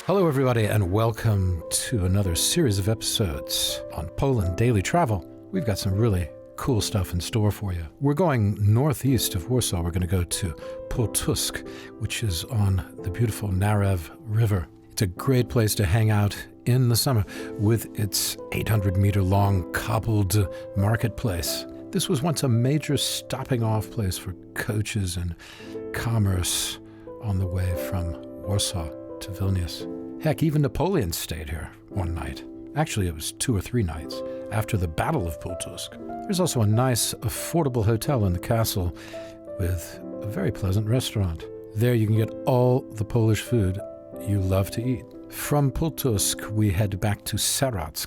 Hello, everybody, and welcome to another series of episodes on Poland Daily Travel. We've got some really cool stuff in store for you. We're going northeast of Warsaw. We're going to go to Pultusk, which is on the beautiful Narew River. It's a great place to hang out in the summer with its 800-meter-long cobbled marketplace. This was once a major stopping-off place for coaches and commerce on the way from Warsaw to Vilnius. Heck, even Napoleon stayed here one night. Actually, it was 2 or 3 nights after the Battle of Pultusk. There's also a nice, affordable hotel in the castle with a very pleasant restaurant. There you can get all the Polish food you love to eat. From Pultusk, we head back to Serocz,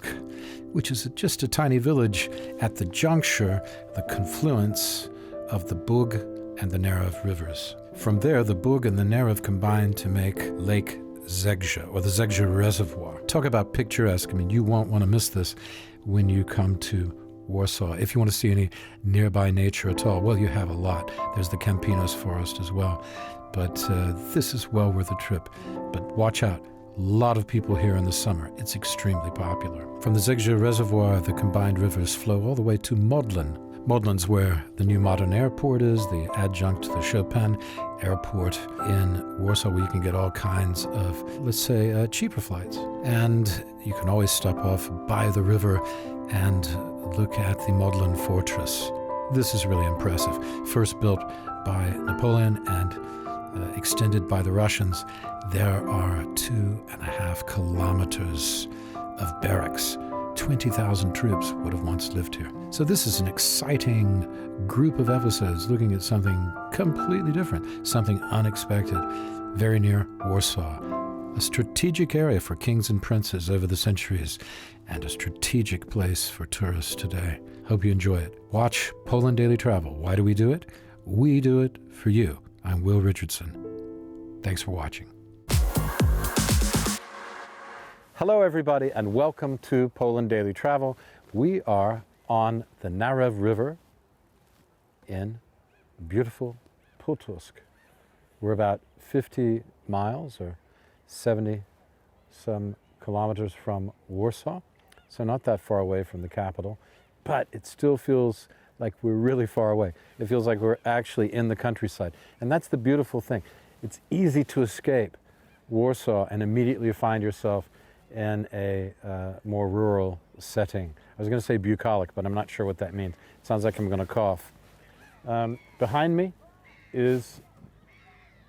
which is just a tiny village at the juncture, the confluence of the Bug and the Narew rivers. From there, the Bug and the Narew combine to make Lake Zegja, or the Zegja Reservoir. Talk about picturesque. I mean, you won't want to miss this when you come to Warsaw. If you want to see any nearby nature at all, well, you have a lot. There's the Campinos Forest as well. But this is well worth a trip. But watch out. A lot of people here in the summer. It's extremely popular. From the Zegja Reservoir, the combined rivers flow all the way to Modlin. Modlin's where the new modern airport is, the adjunct to the Chopin Airport in Warsaw, where you can get all kinds of, let's say, cheaper flights. And you can always stop off by the river and look at the Modlin Fortress. This is really impressive. First built by Napoleon and extended by the Russians, there are 2.5 kilometers of barracks. 20,000 troops would have once lived here. So this is an exciting group of episodes looking at something completely different, something unexpected, very near Warsaw, a strategic area for kings and princes over the centuries, and a strategic place for tourists today. Hope you enjoy it. Watch Poland Daily Travel. Why do we do it? We do it for you. I'm Will Richardson. Thanks for watching. Hello, everybody, and welcome to Poland Daily Travel. We are on the Narew River in beautiful Pultusk. We're about 50 miles or 70-some kilometers from Warsaw, so not that far away from the capital, but it still feels like we're really far away. It feels like we're actually in the countryside, and that's the beautiful thing. It's easy to escape Warsaw and immediately find yourself in a more rural setting. I was going to say bucolic, but I'm not sure what that means. It sounds like I'm going to cough. Behind me is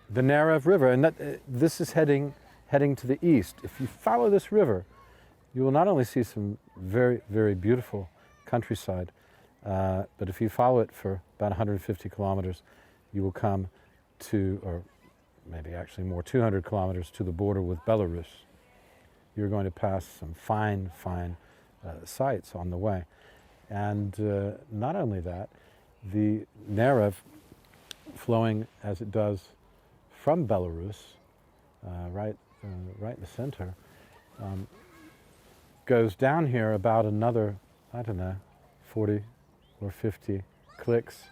the Narew River, and this is heading to the east. If you follow this river, you will not only see some very, very beautiful countryside, but if you follow it for about 150 kilometers, you will come to, or maybe actually more, 200 kilometers to the border with Belarus. You're going to pass some fine sights on the way. And not only that, the Narew, flowing as it does from Belarus, right in the center, goes down here about another, 40 or 50 clicks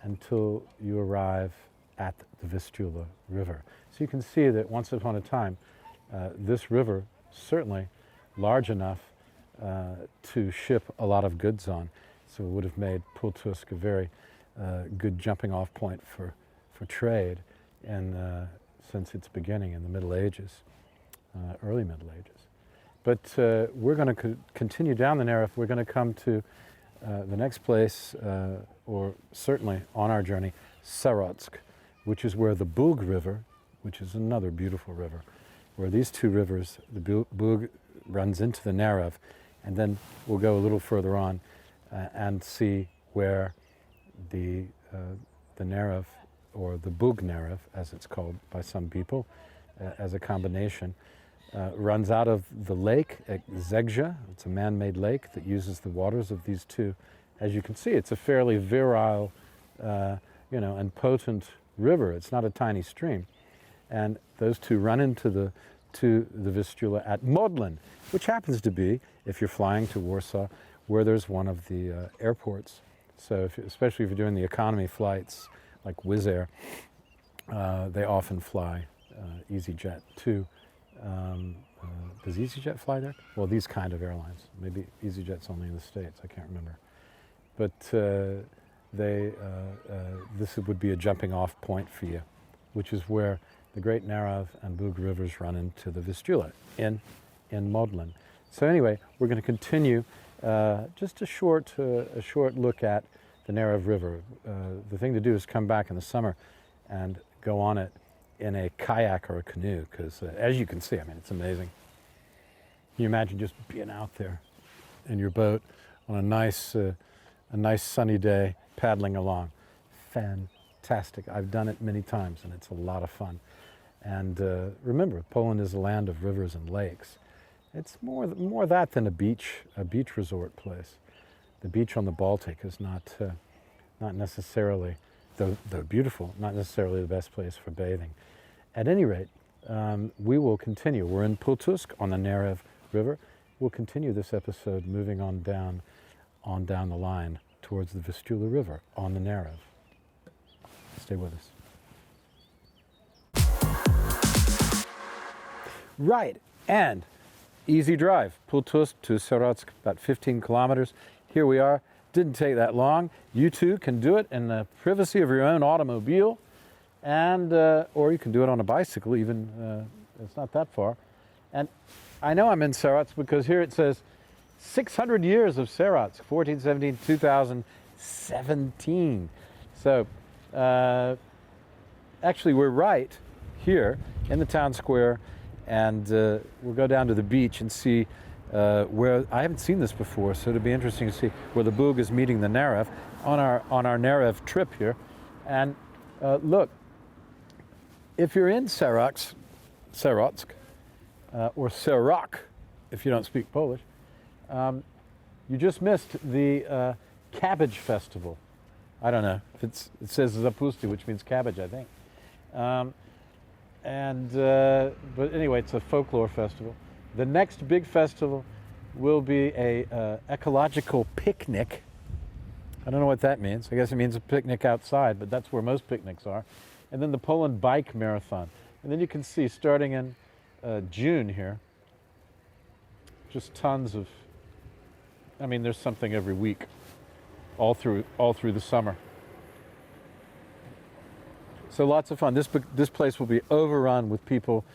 until you arrive at the Vistula River. So you can see that once upon a time, this river certainly large enough to ship a lot of goods on. So it would have made Pultusk a very good jumping off point for trade since its beginning in the Middle Ages, early Middle Ages. But we're going to continue down the Narew. We're going to come to the next place, or certainly on our journey, Serocz, which is where the Bug River, which is another beautiful river, where these two rivers, the Bug runs into the Narew, and then we'll go a little further on and see where the Narew, or the Bug Narew, as it's called by some people, as a combination, runs out of the lake at Zegja. It's a man-made lake that uses the waters of these two. As you can see, it's a fairly virile, and potent river. It's not a tiny stream. And those two run into the Vistula at Modlin, which happens to be, if you're flying to Warsaw, where there's one of the airports. So especially if you're doing the economy flights, like Wizz Air, they often fly EasyJet to Does EasyJet fly there? Well, these kind of airlines. Maybe EasyJet's only in the States. I can't remember. But this would be a jumping off point for you, which is where the Great Narew and Bug rivers run into the Vistula in Modlin. So anyway, we're going to continue just a short look at the Narew River. The thing to do is come back in the summer and go on it in a kayak or a canoe, because as you can see, I mean, it's amazing. Can you imagine just being out there in your boat on a nice sunny day, paddling along? Fantastic. I've done it many times, and it's a lot of fun. And remember, Poland is a land of rivers and lakes. It's more that than a beach resort place. The beach on the Baltic is not necessarily, though beautiful, not necessarily the best place for bathing. At any rate, we will continue. We're in Pultusk on the Narew River. We'll continue this episode moving on down the line towards the Vistula River on the Narew. Stay with us. Right, and easy drive. Pultusk to Serotsk, about 15 kilometers. Here we are. Didn't take that long. You too can do it in the privacy of your own automobile, and or you can do it on a bicycle. Even it's not that far. And I know I'm in Serotsk because here it says 600 years of Serotsk, 1417 2017. So actually, we're right here in the town square, and we'll go down to the beach and see where, I haven't seen this before, so it'll be interesting to see where the Bug is meeting the Narew on our Narew trip here. And look, if you're in Serotsk, or Serok, if you don't speak Polish, you just missed the Cabbage Festival. I don't know if it says Zapusti, which means cabbage, I think. But anyway, it's a folklore festival. The next big festival will be a ecological picnic. I don't know what that means. I guess it means a picnic outside, but that's where most picnics are. And then the Poland Bike Marathon. And then you can see, starting in June here, just tons of, I mean, there's something every week, all through the summer. So lots of fun. This place will be overrun with people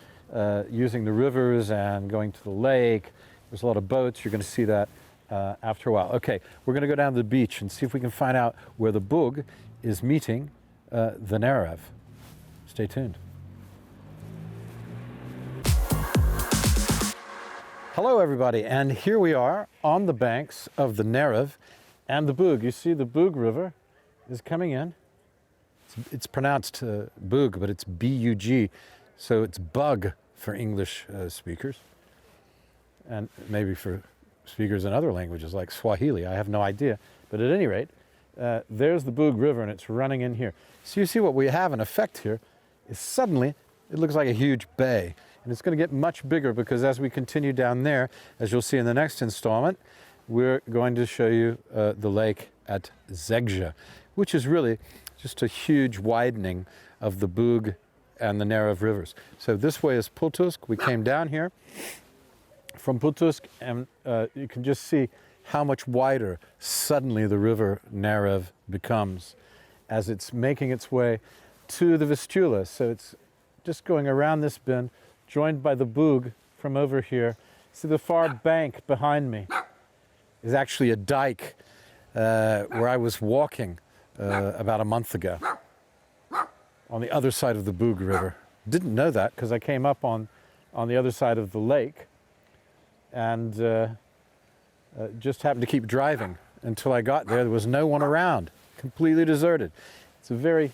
using the rivers and going to the lake. There's a lot of boats. You're going to see that after a while. Okay, we're going to go down to the beach and see if we can find out where the Bug is meeting the Narew. Stay tuned. Hello, everybody, and here we are on the banks of the Narew and the Bug. You see the Bug River is coming in. It's pronounced Bug, but it's B-U-G, so it's bug for English speakers, and maybe for speakers in other languages like Swahili. I have no idea, but at any rate, there's the Bug River, and it's running in here. So you see what we have in effect here is suddenly it looks like a huge bay, and it's going to get much bigger because as we continue down there, as you'll see in the next installment, we're going to show you the lake at Zegja, which is really just a huge widening of the Bug and the Narew rivers. So this way is Pultusk. We came down here from Pultusk, and you can just see how much wider suddenly the river Narew becomes as it's making its way to the Vistula. So it's just going around this bend, joined by the Bug from over here. See the far bank behind me is actually a dike where I was walking about a month ago on the other side of the Bug River. Didn't know that because I came up on the other side of the lake and just happened to keep driving until I got there. There was no one around, completely deserted. It's a very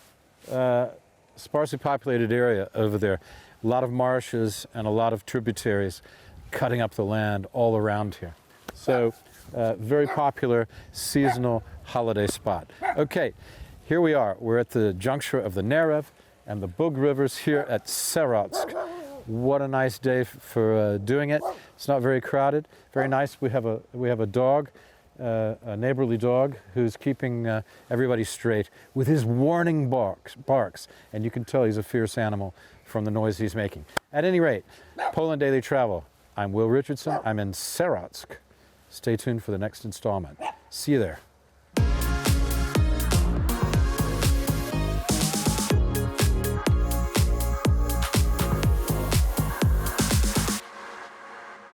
sparsely populated area over there. A lot of marshes and a lot of tributaries cutting up the land all around here. So very popular seasonal holiday spot. Okay, here we are. We're at the juncture of the Narew and the Bug rivers here at Serotsk. What a nice day for doing it. It's not very crowded. Very nice. We have a dog a neighborly dog who's keeping everybody straight with his warning barks. And you can tell he's a fierce animal from the noise he's making. At any rate, Poland Daily Travel. I'm Will Richardson. I'm in Saratsk. Stay tuned for the next installment. See you there.